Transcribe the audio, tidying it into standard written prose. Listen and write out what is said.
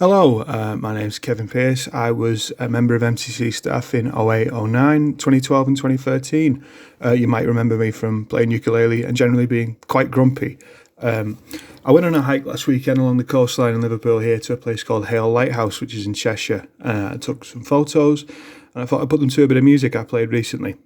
Hello, my name's Kevin Pearce. I was a member of MCC staff in 08, 09, 2012 and 2013. You might remember me from playing ukulele and generally being quite grumpy. I went on a hike last weekend along the coastline in Liverpool here to a place called Hale Lighthouse, which is in Cheshire. I took some photos and I thought I'd put them to a bit of music I played recently.